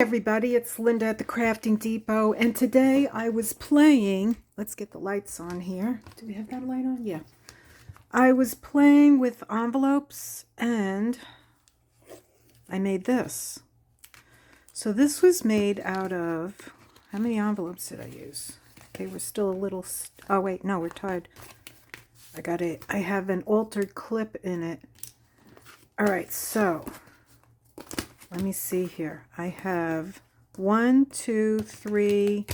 Everybody, it's Linda at the Crafting Depot, and today I was playing, let's get the lights on here. Do we have that light on? Yeah. I was playing with envelopes and I made this. So this was made out of, how many envelopes did I use? They were still a little, oh wait, no, we're tied. I have an altered clip in it. All right, so let me see here. I have 1, 2, 3,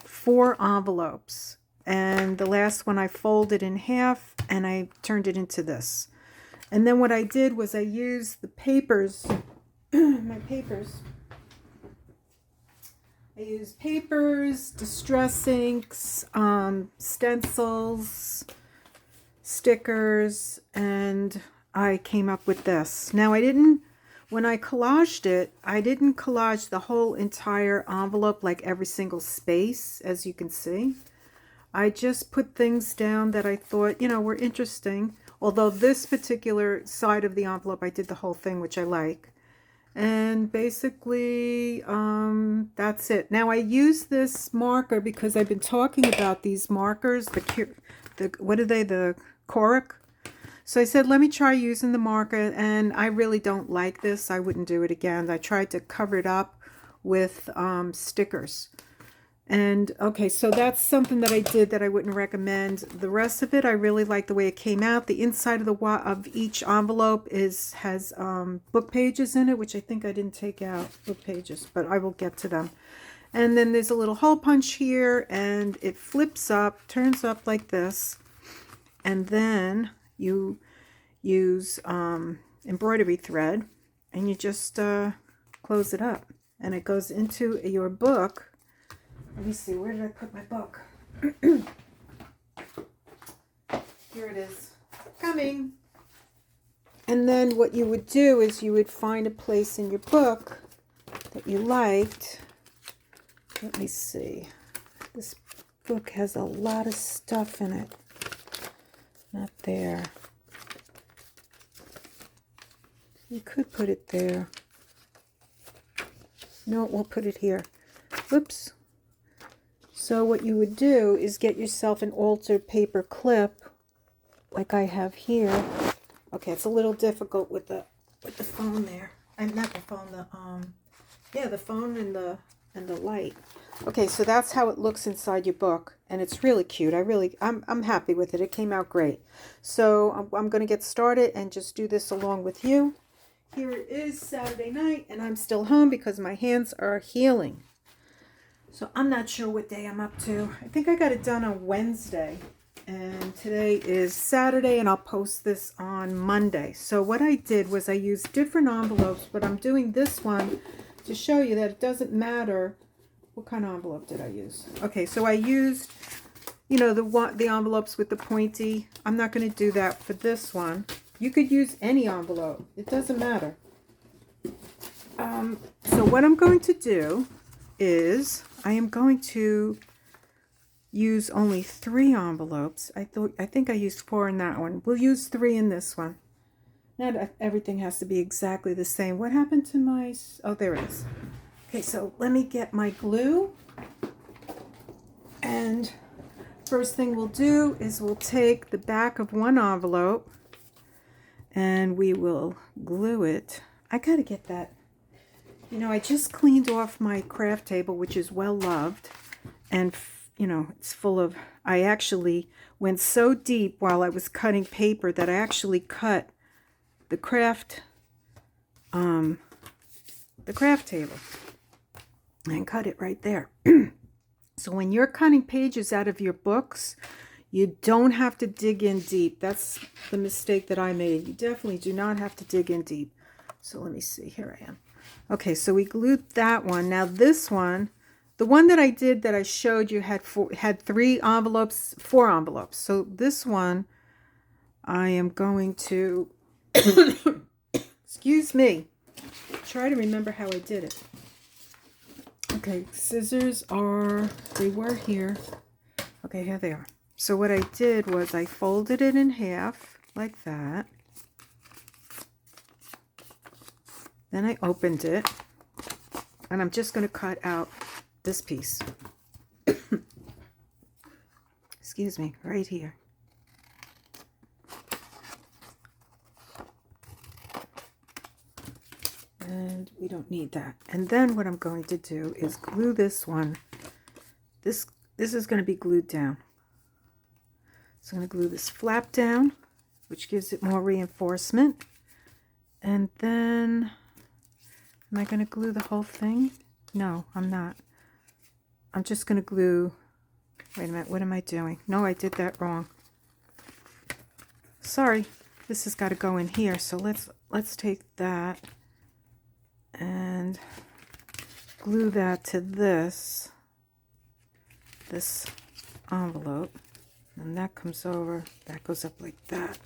4 envelopes. And the last one I folded in half and I turned it into this. And then what I did was I used the papers, my papers. I used papers, distress inks, stencils, stickers, and I came up with this. Now when I collaged it, I didn't collage the whole entire envelope, like every single space, as you can see. I just put things down that I thought, were interesting. Although this particular side of the envelope, I did the whole thing, which I like. And basically, that's it. Now, I use this marker because I've been talking about these markers, what are they, the Cork? So I said, let me try using the marker, and I really don't like this. I wouldn't do it again. I tried to cover it up with stickers. And okay, so that's something that I did that I wouldn't recommend. The rest of it, I really like the way it came out. The inside of each envelope has book pages in it, which I think I didn't take out, book pages, but I will get to them. And then there's a little hole punch here, and it flips up, turns up like this, and then you use embroidery thread and you just close it up and it goes into your book. Let me see, where did I put my book? Here it is, coming. And then what you would do is you would find a place in your book that you liked. Let me see, this book has a lot of stuff in it. Not there. You could put it there. No, we'll put it here. Oops. So what you would do is get yourself an altered paper clip, like I have here. Okay, it's a little difficult with the phone there. And not the phone, the phone and the light. Okay, so that's how it looks inside your book, and it's really cute. I'm happy with it. It came out great. So I'm going to get started and just do this along with you. Here it is, Saturday night, and I'm still home because my hands are healing. So I'm not sure what day I'm up to. I think I got it done on Wednesday, and today is Saturday, and I'll post this on Monday. So what I did was I used different envelopes, but I'm doing this one to show you that it doesn't matter. What kind of envelope did I use? Okay, so I used, the envelopes with the pointy. I'm not going to do that for this one. You could use any envelope. It doesn't matter. So what I'm going to do is I am going to use only 3 envelopes. I think I used 4 in that one. We'll use 3 in this one. Not everything has to be exactly the same. What happened to my... Oh, there it is. Okay, so let me get my glue. And first thing we'll do is we'll take the back of one envelope and we will glue it. I gotta get that. I just cleaned off my craft table, which is well loved. And, it's full of... I actually went so deep while I was cutting paper that I actually cut the craft table and cut it right there. So when you're cutting pages out of your books, you don't have to dig in deep. That's the mistake that I made. You definitely do not have to dig in deep. So let me see, here I am. Okay, so we glued that one. Now this one, the one that I did that I showed you had 4 envelopes. So this one I am going to excuse me, try to remember how I did it. Okay, scissors they were here. Okay, here they are. So what I did was I folded it in half like that. Then I opened it And I'm just going to cut out this piece. Excuse me, right here. And we don't need that. And then what I'm going to do is glue this one. This is going to be glued down. So I'm going to glue this flap down, which gives it more reinforcement. And then, am I going to glue the whole thing? No, I'm not. I'm just going to glue, wait a minute, what am I doing? No, I did that wrong. Sorry, this has got to go in here. So let's take that and glue that to this envelope. And that comes over, that goes up like that.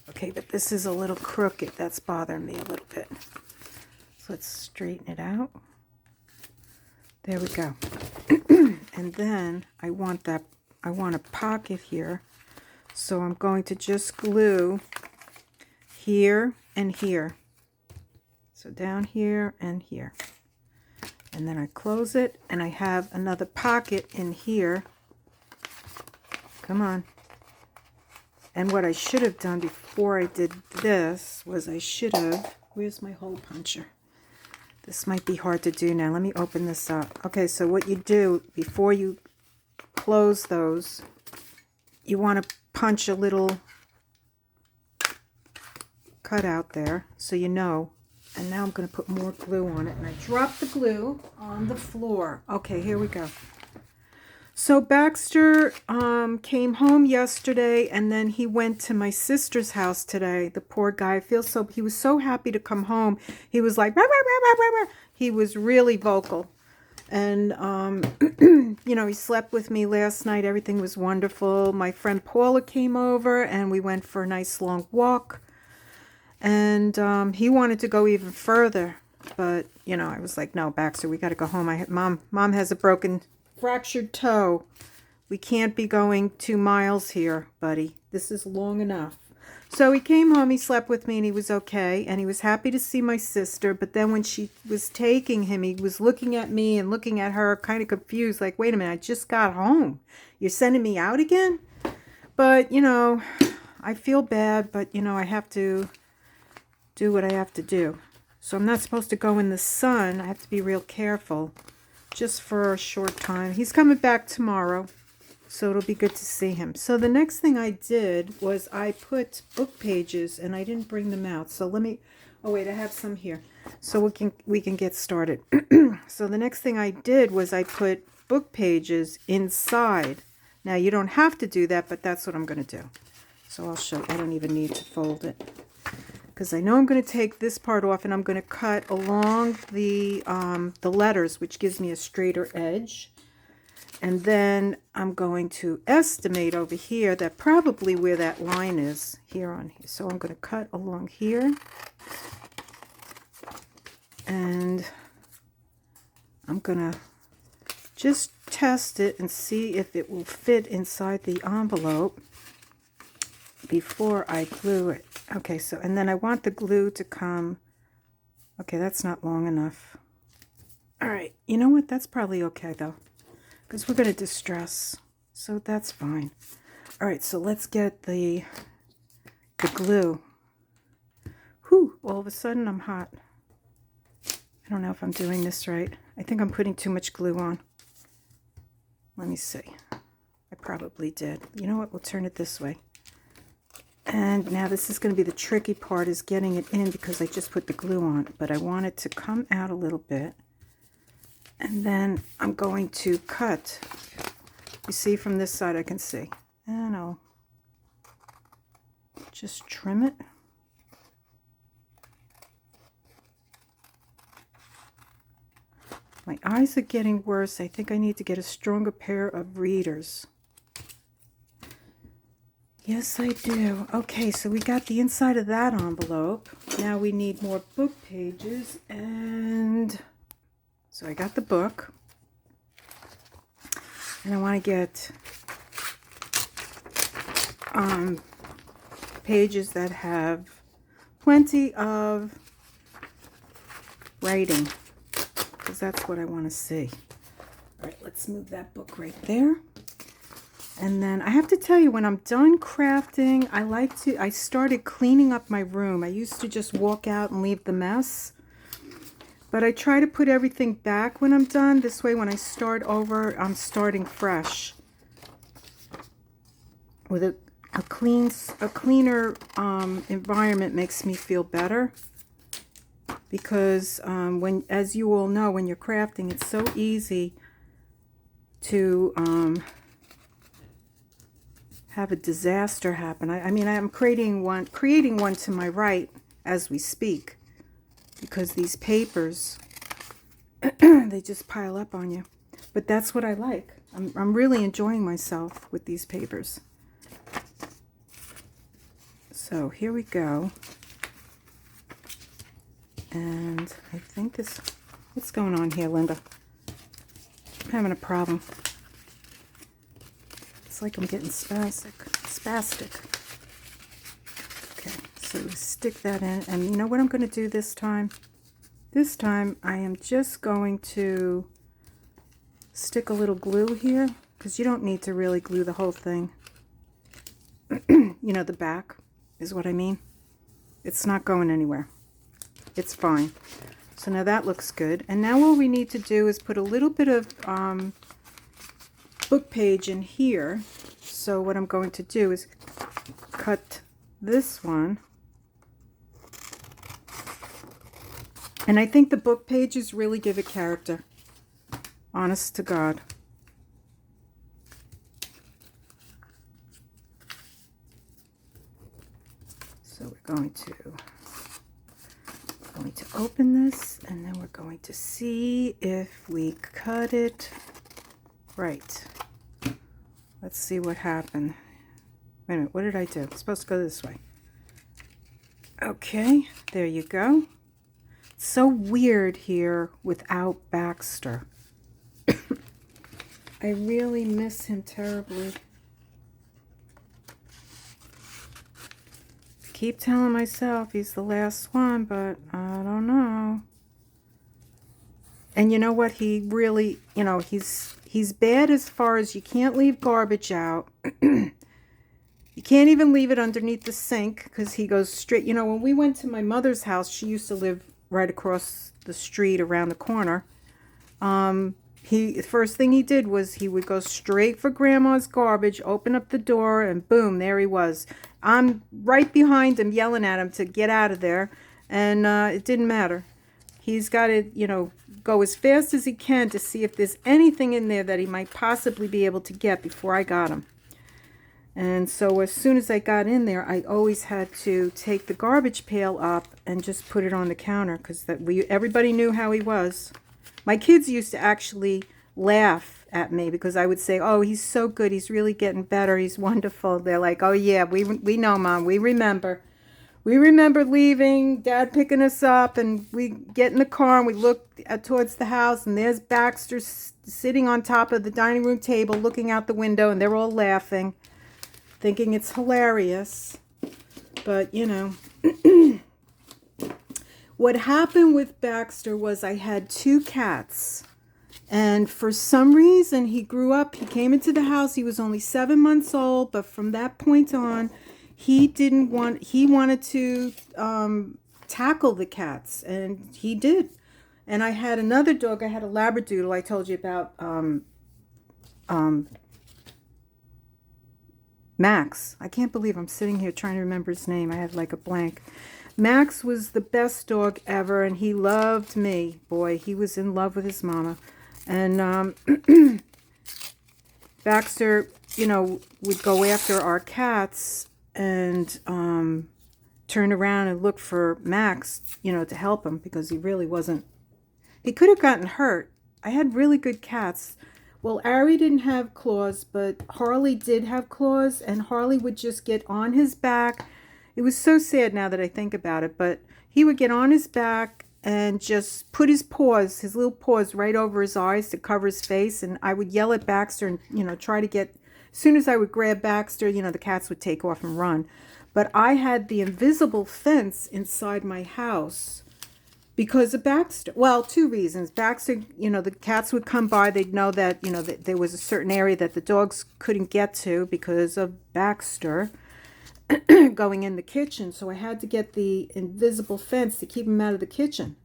Okay, but this is a little crooked. That's bothering me a little bit. So let's straighten it out. There we go. And then I want a pocket here. So I'm going to just glue here and here. So down here and here. And then I close it and I have another pocket in here. Come on. And what I should have done before I did this was I should have, where's my hole puncher? This might be hard to do now. Let me open this up. Okay, so what you do before you close those, you want to punch a little cut out there so you know. And now I'm going to put more glue on it. And I dropped the glue on the floor. Okay, here we go. So Baxter came home yesterday, and then he went to my sister's house today. The poor guy, he was so happy to come home. He was like, rah, rah, rah, rah, rah. He was really vocal. And, you know, he slept with me last night. Everything was wonderful. My friend Paula came over, and we went for a nice long walk. And he wanted to go even further. But, you know, I was like, no, Baxter, we got to go home. Mom has a fractured toe. We can't be going 2 miles here, buddy. This is long enough. So he came home, he slept with me, and he was okay. And he was happy to see my sister. But then when she was taking him, he was looking at me and looking at her, kind of confused. Like, wait a minute, I just got home. You're sending me out again? But, you know, I feel bad, but, you know, I have to do what I have to do. So I'm not supposed to go in the sun. I have to be real careful. Just for a short time. He's coming back tomorrow, so it'll be good to see him. So the next thing I did was I put book pages, and I didn't bring them out. So let me, oh wait, I have some here. So we can get started. So the next thing I did was I put book pages inside. Now you don't have to do that, but that's what I'm going to do. So I'll show you. I don't even need to fold it, because I know I'm going to take this part off, and I'm going to cut along the letters, which gives me a straighter edge. And then I'm going to estimate over here that probably where that line is, here on here. So I'm going to cut along here. And I'm going to just test it and see if it will fit inside the envelope before I glue it. Okay, so, and then I want the glue to come, okay, that's not long enough. All right, you know what, that's probably okay though, because we're going to distress, so that's fine. All right, so let's get the glue. Whew, all of a sudden I'm hot. I don't know if I'm doing this right. I think I'm putting too much glue on. Let me see. I probably did. You know what, we'll turn it this way. And now this is going to be the tricky part, is getting it in, because I just put the glue on. But I want it to come out a little bit. And then I'm going to cut. You see, from this side I can see. And I'll just trim it. My eyes are getting worse. I think I need to get a stronger pair of readers. Yes, I do. Okay, so we got the inside of that envelope. Now we need more book pages, and so I got the book. And I want to get pages that have plenty of writing. because that's what I want to see. All right, let's move that book right there. And then I have to tell you, when I'm done crafting, I started cleaning up my room. I used to just walk out and leave the mess. But I try to put everything back when I'm done. This way, when I start over, I'm starting fresh. With a cleaner environment makes me feel better. Because as you all know, when you're crafting, it's so easy to have a disaster happen. I mean, I'm creating one to my right as we speak, because these papers they just pile up on you. But that's what I like. I'm really enjoying myself with these papers. So here we go. And I think this, what's going on here, Linda? I'm having a problem. It's like I'm getting spastic. Okay, so stick that in. And you know what I'm going to do this time? This time I am just going to stick a little glue here, because you don't need to really glue the whole thing. You know, the back is what I mean. It's not going anywhere. It's fine. So now that looks good. And now all we need to do is put a little bit of book page in here. So what I'm going to do is cut this one. And I think the book pages really give it character. Honest to God. So we're going to open this, and then we're going to see if we cut it right. Let's see what happened. Wait a minute, what did I do? It's supposed to go this way. Okay, there you go. It's so weird here without Baxter. I really miss him terribly. Keep telling myself he's the last one, but I don't know. And you know what? He really, you know, he's bad as far as you can't leave garbage out. You can't even leave it underneath the sink, because he goes straight. You know, when we went to my mother's house, she used to live right across the street around the corner. The first thing he did was he would go straight for Grandma's garbage, open up the door, and boom, there he was. I'm right behind him, yelling at him to get out of there, and it didn't matter. He's got to, you know, go as fast as he can to see if there's anything in there that he might possibly be able to get before I got him. And so as soon as I got in there, I always had to take the garbage pail up and just put it on the counter, because everybody knew how he was. My kids used to actually laugh at me because I would say, oh, he's so good. He's really getting better. He's wonderful. They're like, oh, yeah, we know, Mom. We remember. We remember leaving, Dad picking us up, and we get in the car and we look towards the house, and there's Baxter sitting on top of the dining room table looking out the window, and they're all laughing, thinking it's hilarious. But, you know, what happened with Baxter was I had 2 cats. And for some reason, he grew up, he came into the house, he was only 7 months old, but from that point on, he wanted to tackle the cats, and he did. And I had another dog, I had a Labradoodle I told you about, Max. I can't believe I'm sitting here trying to remember his name. I had like a blank. Max was the best dog ever, and he loved me. Boy, he was in love with his mama. And Baxter, you know, would go after our cats and turn around and look for Max, you know, to help him, because he really wasn't. He could have gotten hurt. I had really good cats. Well, Ari didn't have claws, but Harley did have claws, and Harley would just get on his back. It was so sad now that I think about it, but he would get on his back and just put his paws, his little paws, right over his eyes to cover his face, and I would yell at Baxter and, you know, try to get, as soon as I would grab Baxter, you know, the cats would take off and run. But I had the invisible fence inside my house Because of Baxter. Well, two reasons. Baxter, you know, the cats would come by. They'd know that, you know, that there was a certain area that the dogs couldn't get to because of Baxter going in the kitchen. So I had to get the invisible fence to keep them out of the kitchen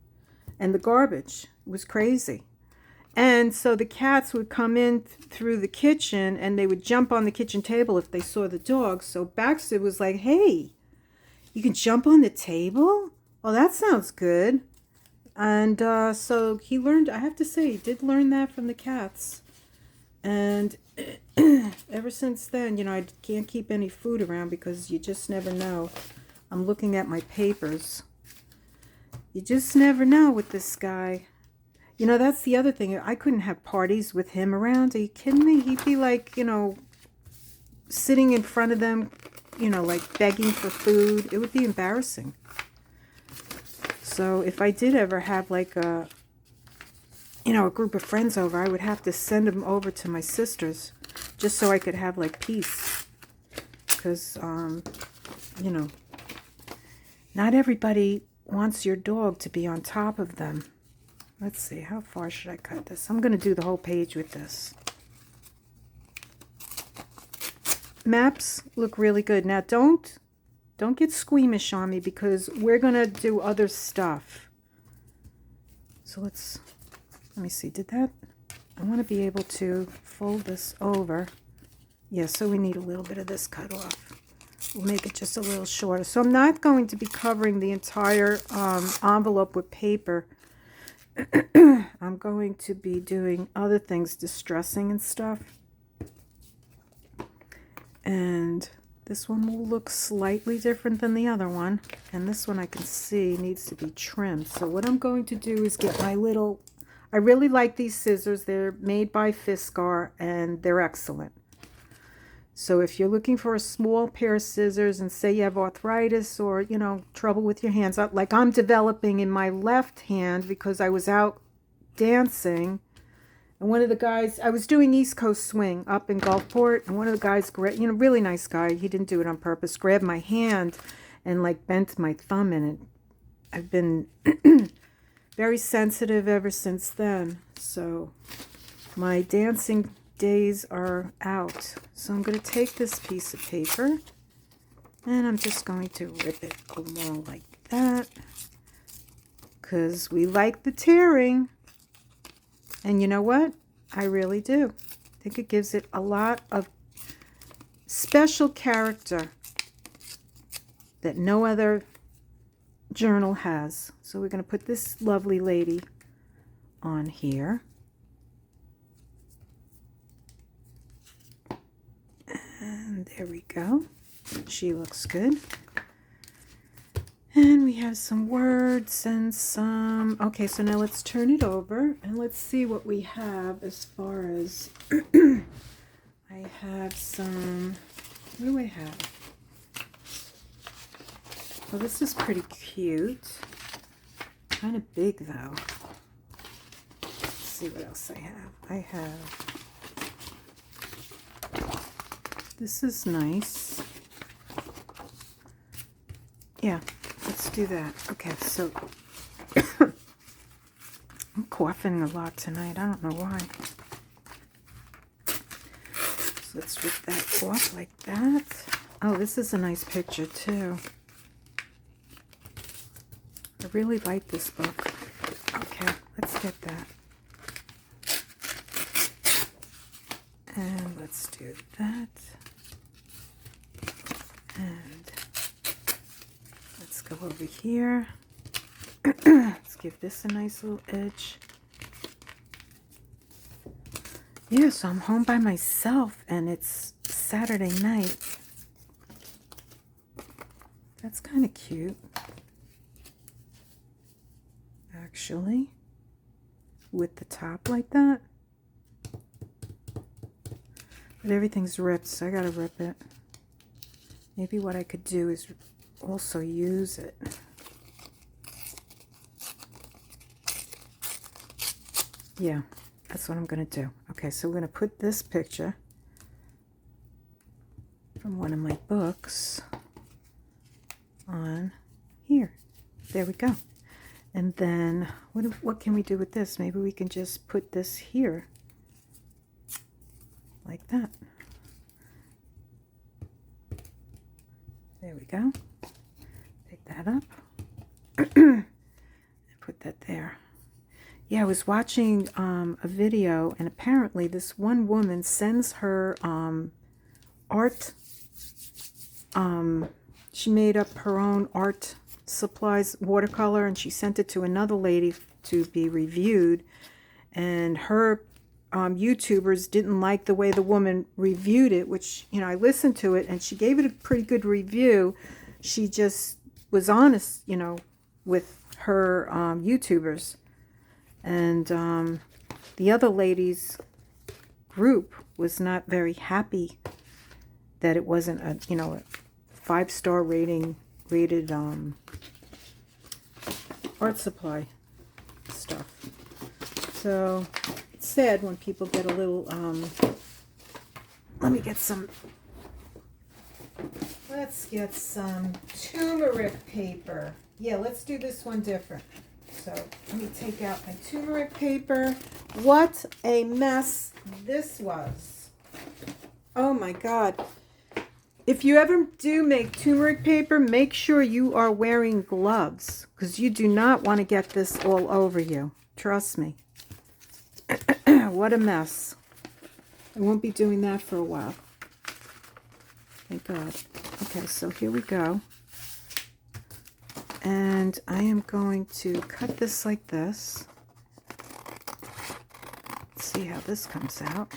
and the garbage. It was crazy. And so the cats would come in through the kitchen and they would jump on the kitchen table if they saw the dogs. So Baxter was like, hey, you can jump on the table? Oh, that sounds good. And so he learned, I have to say, he did learn that from the cats. And ever since then, you know, I can't keep any food around because you just never know. I'm looking at my papers. You just never know with this guy. You know, that's the other thing. I couldn't have parties with him around. Are you kidding me? He'd be like, you know, sitting in front of them, you know, like begging for food. It would be embarrassing. So if I did ever have like a, you know, a group of friends over, I would have to send them over to my sister's just so I could have like peace. Because, you know, not everybody wants your dog to be on top of them. Let's see, how far should I cut this? I'm going to do the whole page with this. Maps look really good. Now don't get squeamish on me because we're going to do other stuff. So let me see, did that? I want to be able to fold this over. Yeah, so we need a little bit of this cut off. We'll make it just a little shorter. So I'm not going to be covering the entire envelope with paper. I'm going to be doing other things, distressing and stuff. And this one will look slightly different than the other one. And this one I can see needs to be trimmed. So what I'm going to do is get my little... I really like these scissors. They're made by Fiskar and they're excellent. So if you're looking for a small pair of scissors and say you have arthritis or, you know, trouble with your hands, like I'm developing in my left hand because I was out dancing. And one of the guys, I was doing East Coast Swing up in Gulfport, and one of the guys, you know, really nice guy, he didn't do it on purpose, grabbed my hand and like bent my thumb in it. I've been very sensitive ever since then. So my dancing days are out. So I'm going to take this piece of paper and I'm just going to rip it along like that because we like the tearing. And you know what? I really do. I think it gives it a lot of special character that no other journal has. So we're going to put this lovely lady on here. And there we go. She looks good. And we have some words and some... Okay, so now let's turn it over and let's see what we have as far as... I have some... What do I have? Well, this is pretty cute. Kind of big, though. Let's see what else I have. I have... This is nice. Yeah, let's do that. Okay, so I'm coughing a lot tonight. I don't know why. So let's rip that off like that. Oh, this is a nice picture too. I really like this book. Okay, let's get that. And let's do that. And let's go over here. Let's give this a nice little edge. Yeah, so I'm home by myself and it's Saturday night. That's kind of cute. Actually, with the top like that. But everything's ripped, so I gotta rip it. Maybe what I could do is also use it. Yeah, that's what I'm going to do. Okay, so we're going to put this picture from one of my books on here. There we go. And then what can we do with this? Maybe we can just put this here like that. There we go. Pick that up and put that there. Yeah, I was watching a video, and apparently this one woman sends her art. She made up her own art supplies, watercolor, and she sent it to another lady to be reviewed. And her YouTubers didn't like the way the woman reviewed it, which, you know, I listened to it, and she gave it a pretty good review. She just was honest, you know, with her YouTubers. And the other lady's group was not very happy that it wasn't a, you know, a 5-star rated art supply stuff. So it's sad when people get a little let's get some turmeric paper. Yeah, let's do this one different. So let me take out my turmeric paper. What a mess this was. Oh my God. If you ever do make turmeric paper, make sure you are wearing gloves, because you do not want to get this all over you. Trust me. What a mess. I won't be doing that for a while. Thank God. Okay, so here we go. And I am going to cut this like this. Let's see how this comes out.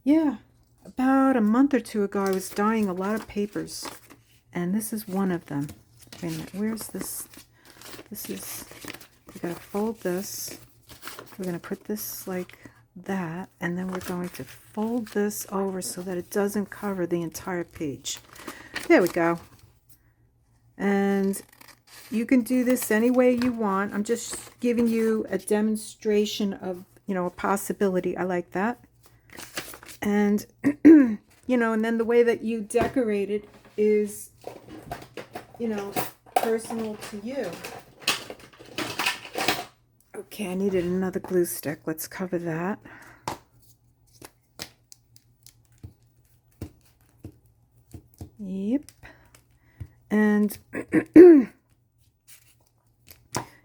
Yeah, about a month or two ago, I was dyeing a lot of papers. And this is one of them. Wait a minute, where's this? This is, we gotta fold this. We're gonna put this like that. And then we're going to fold this over so that it doesn't cover the entire page. There we go. And you can do this any way you want. I'm just giving you a demonstration of, you know, a possibility. I like that. And, you know, and then the way that you decorate it is, you know, personal to you. Okay, I needed another glue stick. Let's cover that. Yep. And,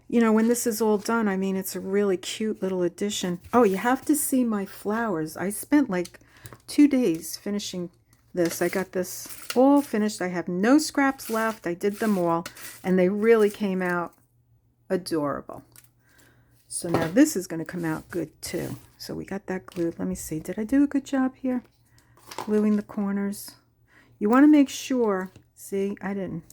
you know, when this is all done, I mean, it's a really cute little addition. Oh, you have to see my flowers. I spent like 2 days finishing this. I got this all finished. I have no scraps left. I did them all, and they really came out adorable. So now this is going to come out good too. So we got that glued. Let me see. Did I do a good job here? Gluing the corners. You want to make sure... See, I didn't.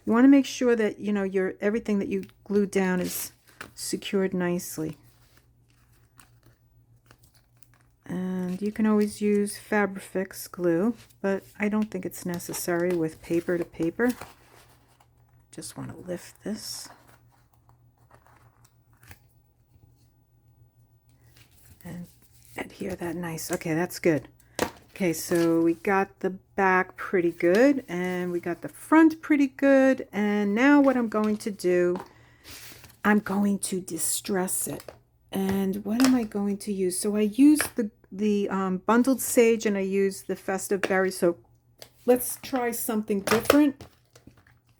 You want to make sure that, you know, everything that you glued down is secured nicely. And you can always use Fabri glue, but I don't think it's necessary with paper to paper. Just want to lift this. And adhere that nice. Okay, that's good. Okay, so we got the back pretty good, and we got the front pretty good, and now what I'm going to do, I'm going to distress it. And what am I going to use? So I used the bundled sage, and I used the festive berry, so let's try something different.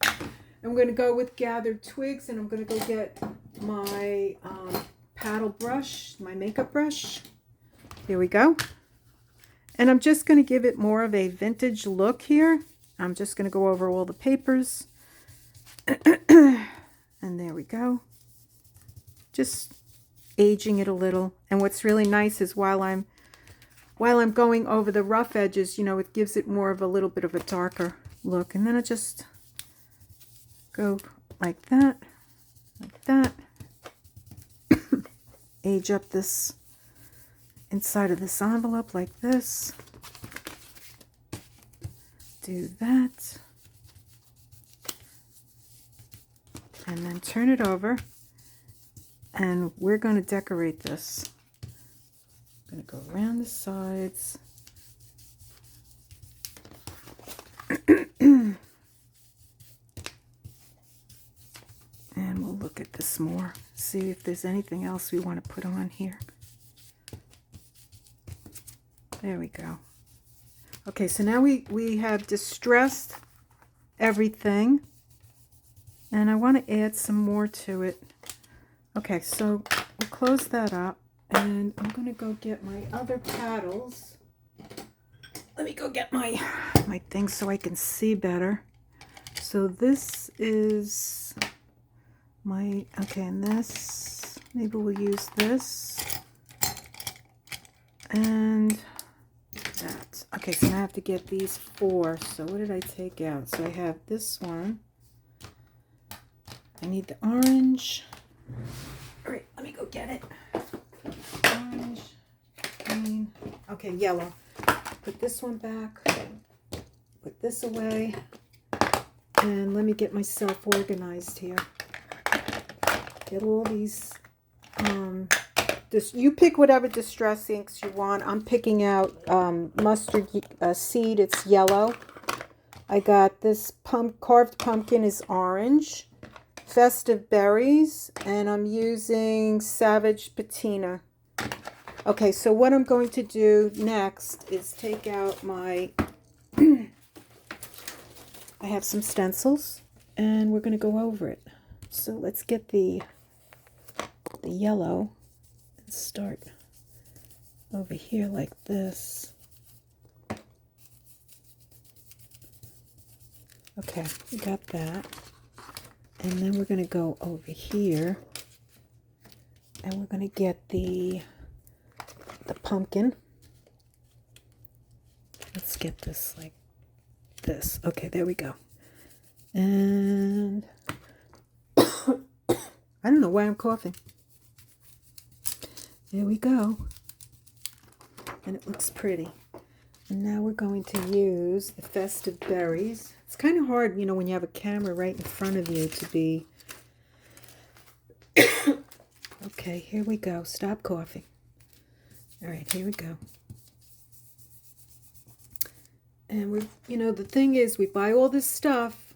I'm going to go with gathered twigs, and I'm going to go get my paddle brush, my makeup brush. Here we go. And I'm just going to give it more of a vintage look here. I'm just going to go over all the papers. And there we go. Just aging it a little. And what's really nice is while I'm going over the rough edges, you know, it gives it more of a little bit of a darker look. And then I just go like that, like that. Age up this inside of this envelope like this. Do that. And then turn it over. And we're going to decorate this. I'm going to go around the sides. more. See if there's anything else we want to put on here. There we go. Okay, so now we have distressed everything. And I want to add some more to it. Okay, so we'll close that up. And I'm going to go get my other paddles. Let me go get my thing so I can see better. So this is my, okay, and this, maybe we'll use this. And that. Okay, so now I have to get these 4. So what did I take out? So I have this one. I need the orange. All right, let me go get it. Orange, green, okay, yellow. Put this one back. Put this away. And let me get myself organized here. Get all these, you pick whatever distress inks you want. I'm picking out mustard seed, it's yellow. I got this carved pumpkin is orange. Festive berries, and I'm using Savage Patina. Okay, so what I'm going to do next is take out my, I have some stencils, and we're going to go over it. So let's get the yellow and start over here like this. Okay, we got that. And then we're going to go over here and we're going to get the pumpkin. Let's get this like this. Okay, there we go. And I don't know why I'm coughing. There we go. And it looks pretty. And now we're going to use the festive berries. It's kind of hard, you know, when you have a camera right in front of you to be... Okay, here we go. Stop coughing. All right, here we go. And we, you know, the thing is, we buy all this stuff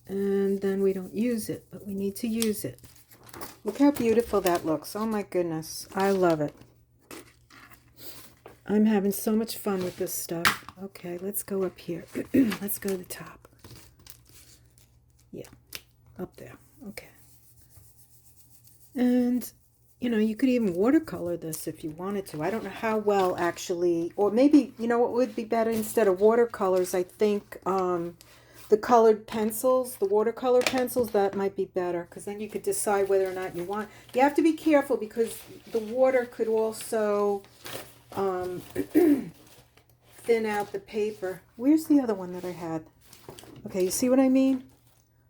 and then we don't use it, but we need to use it. Look how beautiful that looks. Oh my goodness. I love it. I'm having so much fun with this stuff. Okay, let's go up here. Let's go to the top. Yeah, up there. Okay. And, you know, you could even watercolor this if you wanted to. I don't know how well, actually. Or maybe, you know what would be better instead of watercolors? I think the colored pencils, the watercolor pencils, that might be better. Because then you could decide whether or not you want. You have to be careful because the water could also... thin out the paper. Where's the other one that I had? Okay, you see what I mean?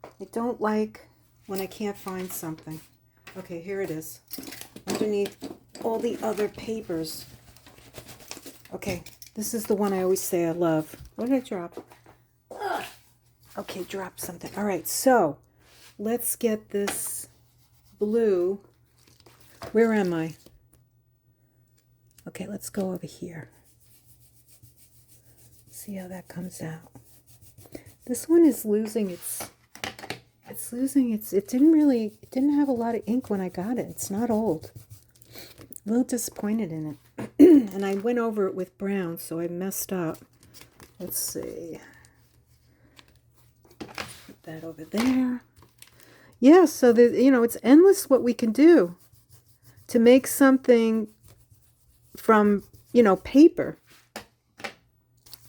I don't like when I can't find something. Okay, here it is. Underneath all the other papers. Okay, this is the one I always say I love. What did I drop? Ugh. Okay, drop something. All right, so let's get this blue. Where am I? Okay, let's go over here. See how that comes out. This one is losing it didn't have a lot of ink when I got it. It's not old. A little disappointed in it. And I went over it with brown, so I messed up. Let's see. Put that over there. Yeah, so you know, it's endless what we can do to make something from, you know, paper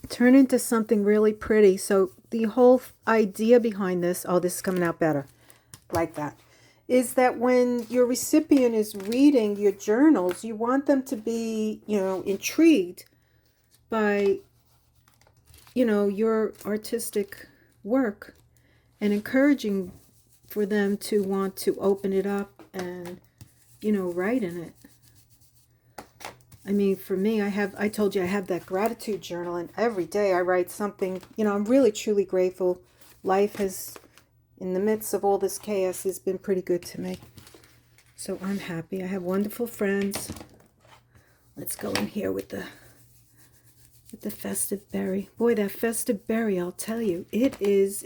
turn into something really pretty. So the whole idea behind this, oh, this is coming out better, like that, is that when your recipient is reading your journals, you want them to be, you know, intrigued by, you know, your artistic work and encouraging for them to want to open it up and, you know, write in it. I mean, for me, I told you I have that gratitude journal, and every day I write something. You know, I'm really, truly grateful. Life has, in the midst of all this chaos, has been pretty good to me. So I'm happy. I have wonderful friends. Let's go in here with the festive berry. Boy, that festive berry, I'll tell you, it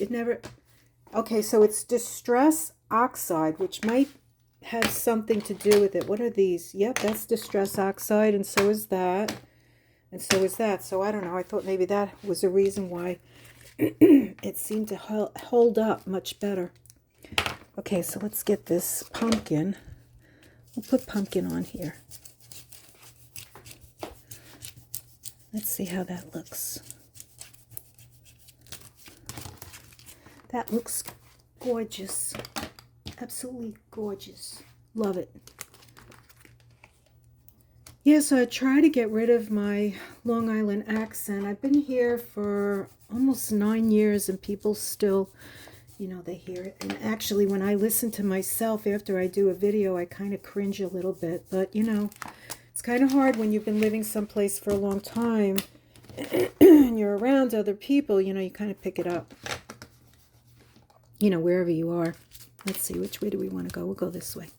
never... Okay, so it's Distress oxide, which might have something to do with it. What are these? Yep, that's distress oxide, and so is that. And so is that. So I don't know. I thought maybe that was a reason why it seemed to hold up much better. Okay, so let's get this pumpkin. We'll put pumpkin on here. Let's see how that looks. That looks gorgeous. Absolutely gorgeous. Love it. Yeah, so I try to get rid of my Long Island accent. I've been here for almost 9 years and people still, you know, they hear it. And actually, when I listen to myself after I do a video, I kind of cringe a little bit. But, you know, it's kind of hard when you've been living someplace for a long time and you're around other people, you know, you kind of pick it up. You know, wherever you are. Let's see, which way do we want to go? We'll go this way.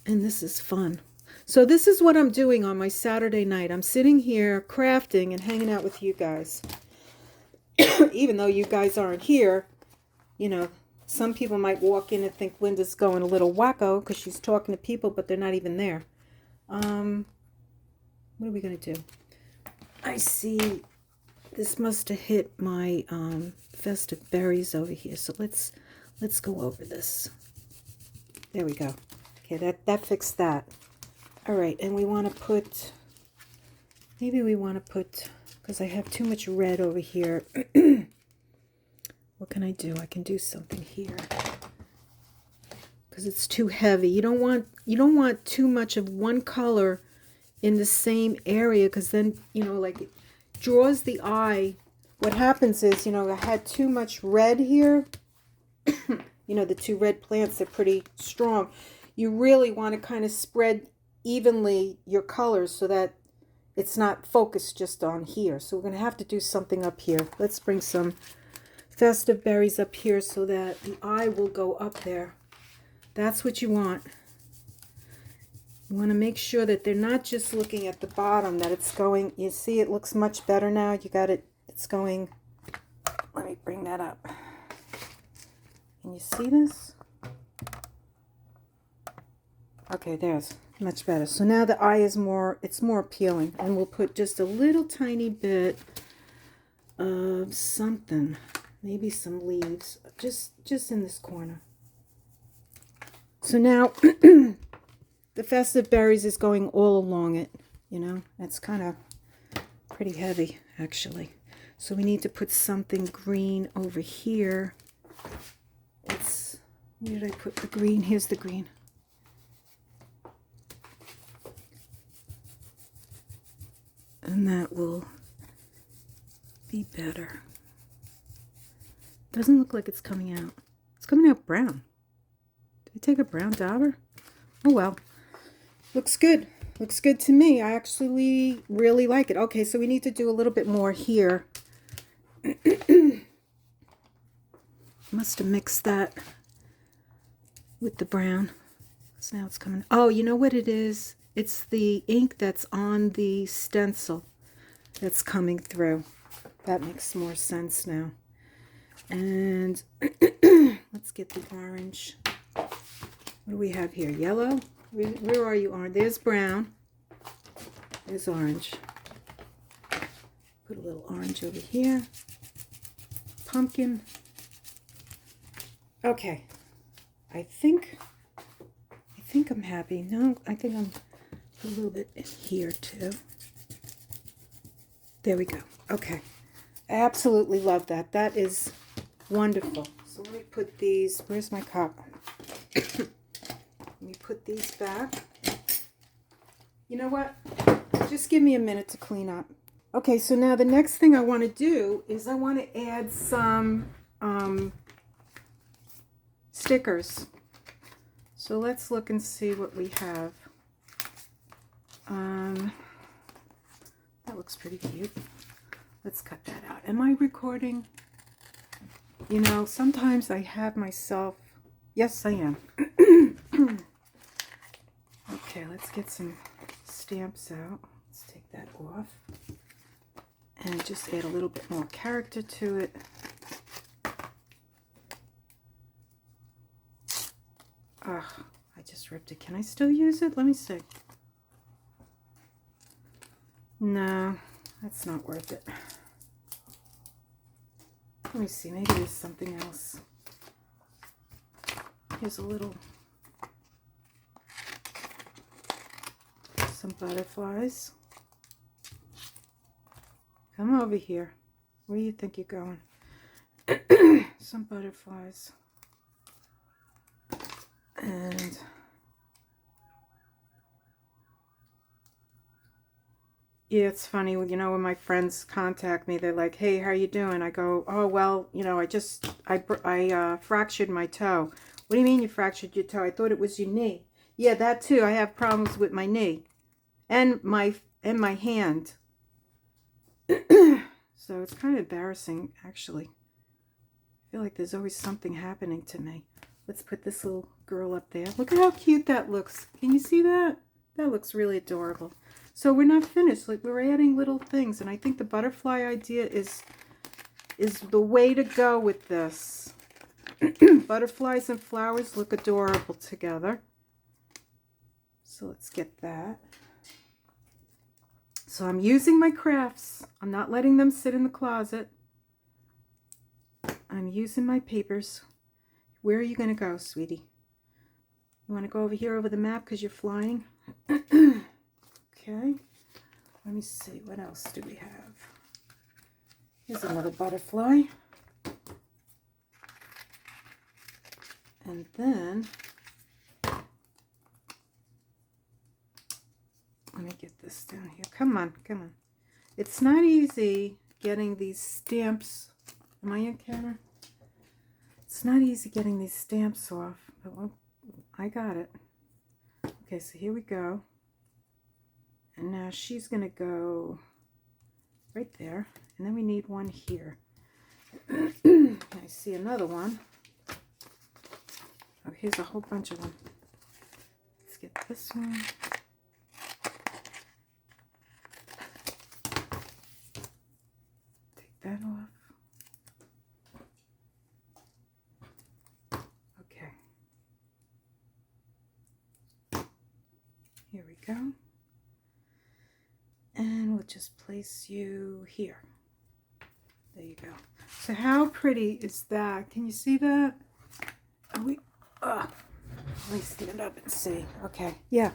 And this is fun. So this is what I'm doing on my Saturday night. I'm sitting here crafting and hanging out with you guys. Even though you guys aren't here, you know, some people might walk in and think Linda's going a little wacko because she's talking to people, but they're not even there. What are we going to do? I see this must have hit my festive berries over here. So let's go over this. There we go. Okay, that fixed that. All right, and we want to put, maybe we want to put, because I have too much red over here. What can I do? I can do something here. Because it's too heavy. You don't want too much of one color in the same area, because then, you know, like it draws the eye. What happens is, you know, I had too much red here. You know, the two red plants are pretty strong. You really want to kind of spread evenly your colors so that it's not focused just on here. So we're going to have to do something up here. Let's bring some festive berries up here so that the eye will go up there. That's what you want. You want to make sure that they're not just looking at the bottom, that it's going, you see it looks much better now. You got it, it's going, let me bring that up. Can you see this? Okay, there's much better. So now the eye is more, it's more appealing. And we'll put just a little tiny bit of something, maybe some leaves, just in this corner. So now the festive berries is going all along it, you know. It's kind of pretty heavy, actually. So we need to put something green over here. It's, where did I put the green? Here's the green. And that will be better. Doesn't look like it's coming out. It's coming out brown. Did I take a brown dauber? Oh well. Looks good. Looks good to me. I actually really like it. Okay, so we need to do a little bit more here. Must have mixed that with the brown. So now it's coming. Oh, you know what it is? It's the ink that's on the stencil that's coming through. That makes more sense now. And let's get the orange. What do we have here? Yellow? Where are you, orange? There's brown. There's orange. Put a little orange over here. Pumpkin. Okay. I think I'm happy. No, I think I'm a little bit in here too. There we go. Okay. I absolutely love that. That is wonderful. So let me put these, where's my cup? Let me put these back. You know what? Just give me a minute to clean up. Okay, so now the next thing I want to do is I want to add some stickers. So let's look and see what we have. That looks pretty cute. Let's cut that out. Am I recording? You know, sometimes I have myself... Yes, I am. Okay, let's get some stamps out. Let's take that off. And just add a little bit more character to it. Ugh, I just ripped it. Can I still use it? Let me see. No, that's not worth it. Let me see. Maybe there's something else. Here's a little... some butterflies. Come over here. Where do you think you're going? Some butterflies. And yeah, it's funny, you know, when my friends contact me, they're like, hey, how you doing? I go, oh, well, you know, I fractured my toe. What do you mean you fractured your toe? I thought it was your knee. Yeah, that too. I have problems with my knee and my hand. So it's kind of embarrassing, actually. I feel like there's always something happening to me. Let's put this little girl up there. Look at how cute that looks. Can you see that? That looks really adorable. So we're not finished. Like, we're adding little things, and I think the butterfly idea is the way to go with this. Butterflies and flowers look adorable together. So let's get that. So I'm using my crafts. I'm not letting them sit in the closet. I'm using my papers. Where are you going to go, sweetie? You want to go over here over the map because you're flying? Okay. Let me see. What else do we have? Here's another butterfly. And then, let me get this down here. Come on, come on. It's not easy getting these stamps. Am I in camera? It's not easy getting these stamps off, but well, I got it. Okay, so here we go. And now she's going to go right there. And then we need one here. I see another one. Oh, here's a whole bunch of them. Let's get this one. Take that off. Okay. Here we go. And we'll just place you here. There you go. So how pretty is that? Can you see that? Are we... let me stand up and see. Okay, yeah.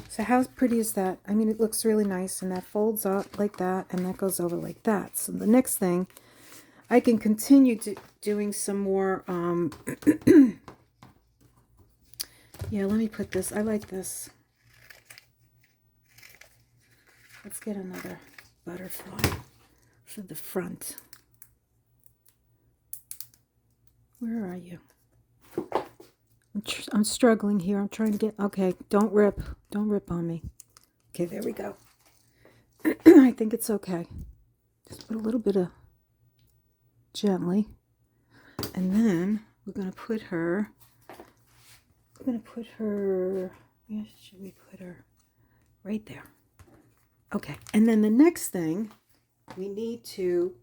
So how pretty is that? I mean, it looks really nice, and that folds up like that, and that goes over like that. So the next thing, I can continue doing some more, yeah, let me put this. I like this. Let's get another butterfly for the front. Where are you? I'm struggling here. I'm trying to get... Okay, don't rip. Don't rip on me. Okay, there we go. I think it's okay. Just put a little bit of... gently. And then we're going to put her... Where should we put her? Right there. Okay, and then the next thing, we need to...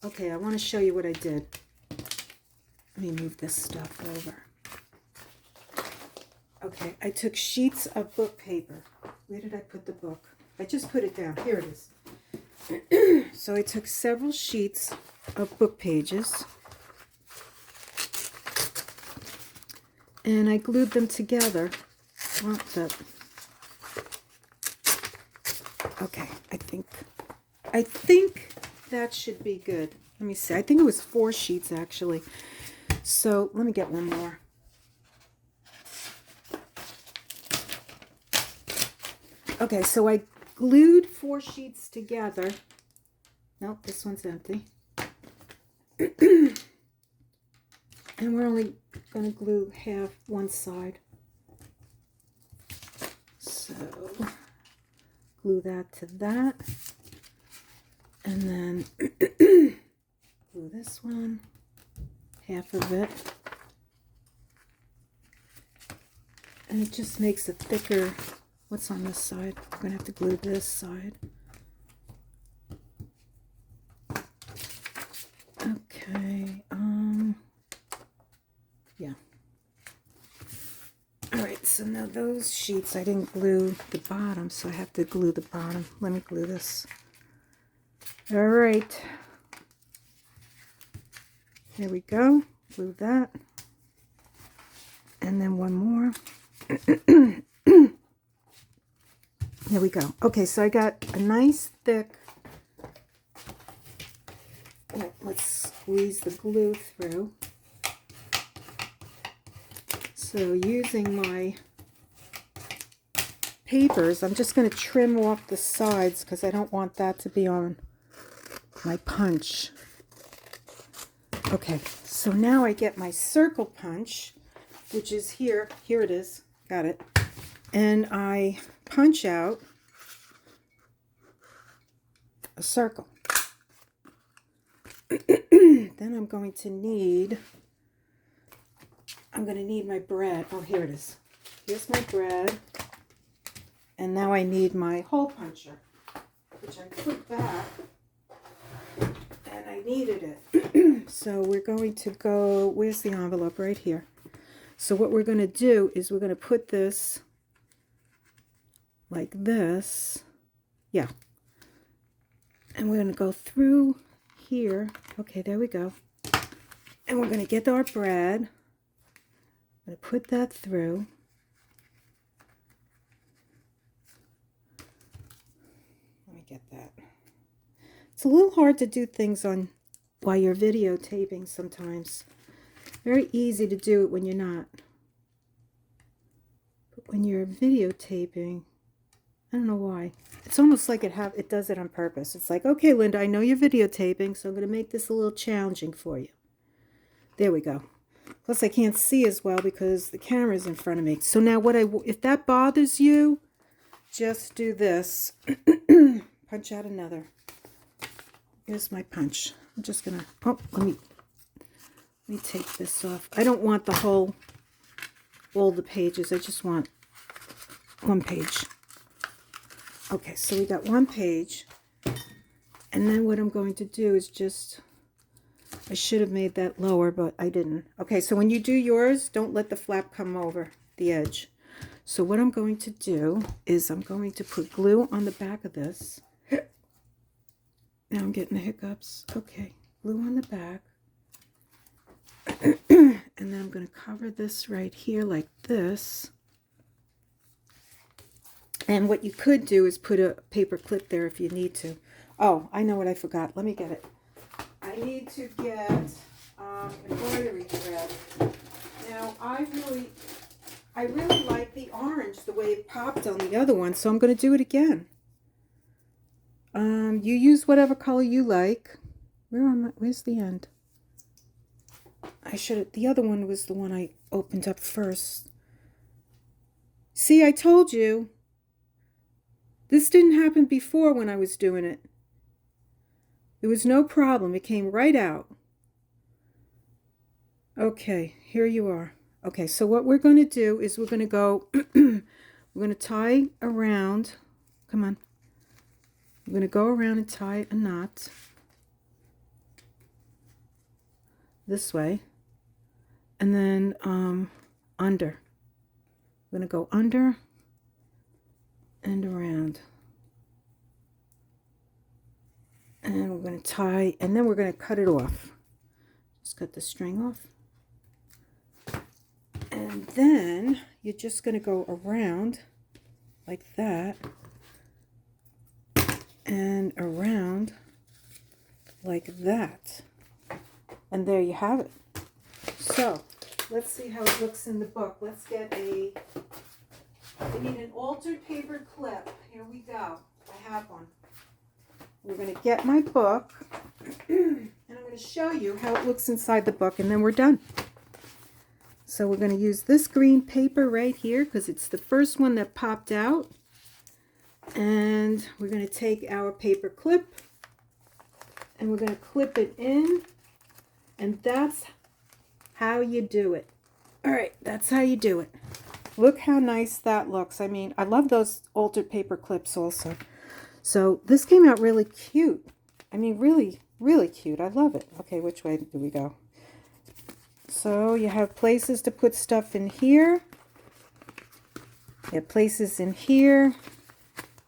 okay, I want to show you what I did. Let me move this stuff over. Okay, I took sheets of book paper. Where did I put the book? I just put it down. Here it is. So I took several sheets of book pages. And I glued them together. Well, okay, I think that should be good. Let me see. I think it was 4 sheets, actually. So let me get one more. Okay, so I glued 4 sheets together. Nope, this one's empty. And we're only going to glue half one side. So glue that to that. And then glue this one, half of it. And it just makes a thicker... What's on this side? I'm going to have to glue this side. Okay, so now those sheets, I didn't glue the bottom, so I have to glue the bottom. Let me glue this. All right. There we go. Glue that. And then one more. There we go. Okay, so I got a nice thick, let's squeeze the glue through. So using my papers, I'm just going to trim off the sides because I don't want that to be on my punch. Okay, so now I get my circle punch, which is here. Here it is. Got it. And I punch out a circle. Then I'm going to need my bread. Oh, here it is. Here's my bread. And now I need my hole puncher, which I put back. And I needed it. So we're going to go, where's the envelope? Right here. So what we're going to do is we're going to put this like this. Yeah. And we're going to go through here. Okay, there we go. And we're going to get our bread. I'm going to put that through. Let me get that. It's a little hard to do things on while you're videotaping sometimes. Very easy to do it when you're not. But when you're videotaping, I don't know why. It's almost like it does it on purpose. It's like, okay, Linda, I know you're videotaping, so I'm going to make this a little challenging for you. There we go. Plus, I can't see as well because the camera's in front of me. So now if that bothers you, just do this. Punch out another. Here's my punch. I'm just going to, let me take this off. I don't want all the pages. I just want one page. Okay, so we got one page. And then what I'm going to do is just, I should have made that lower, but I didn't. Okay, so when you do yours, don't let the flap come over the edge. So what I'm going to do is I'm going to put glue on the back of this. Now I'm getting the hiccups. Okay, glue on the back. And then I'm going to cover this right here like this. And what you could do is put a paper clip there if you need to. Oh, I know what I forgot. Let me get it. I need to get embroidery thread. Now, I really like the orange, the way it popped on the other one, so I'm going to do it again. You use whatever color you like. Where's the end? The other one was the one I opened up first. See, I told you. This didn't happen before when I was doing it. There was no problem. It came right out. Okay, here you are. Okay, so what we're going to do is we're going to go, we're going to tie around. Come on. We're going to go around and tie a knot. This way. And then under. We're going to go under and around. And we're going to tie, and then we're going to cut it off. Just cut the string off. And then you're just going to go around like that. And around like that. And there you have it. So, let's see how it looks in the book. Let's get we need an altered paper clip. Here we go. I have one. We're going to get my book, and I'm going to show you how it looks inside the book, and then we're done. So we're going to use this green paper right here, because it's the first one that popped out. And we're going to take our paper clip, and we're going to clip it in, and that's how you do it. All right, that's how you do it. Look how nice that looks. I mean, I love those altered paper clips also. So this came out really cute. I mean, really, really cute. I love it. Okay, which way do we go? So you have places to put stuff in here. It places in here,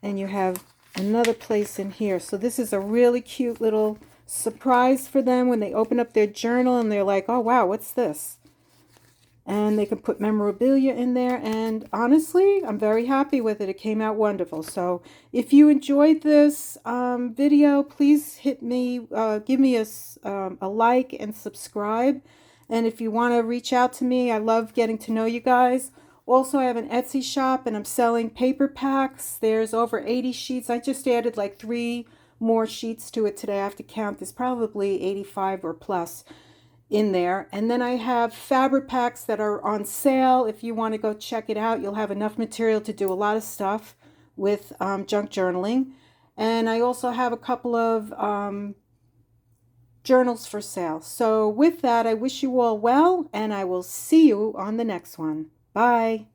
and you have another place in here. So this is a really cute little surprise for them when they open up their journal and they're like, oh wow, what's this? And they can put memorabilia in there, and honestly, I'm very happy with it. It came out wonderful. So if you enjoyed this video, please hit me, give me a like and subscribe. And if you want to reach out to me, I love getting to know you guys. Also, I have an Etsy shop and I'm selling paper packs. There's over 80 sheets. I just added like 3 more sheets to it today. I have to count. There's probably 85 or plus in there. And then I have fabric packs that are on sale. If you want to go check it out, you'll have enough material to do a lot of stuff with junk journaling. And I also have a couple of journals for sale. So with that, I wish you all well, and I will see you on the next one. Bye.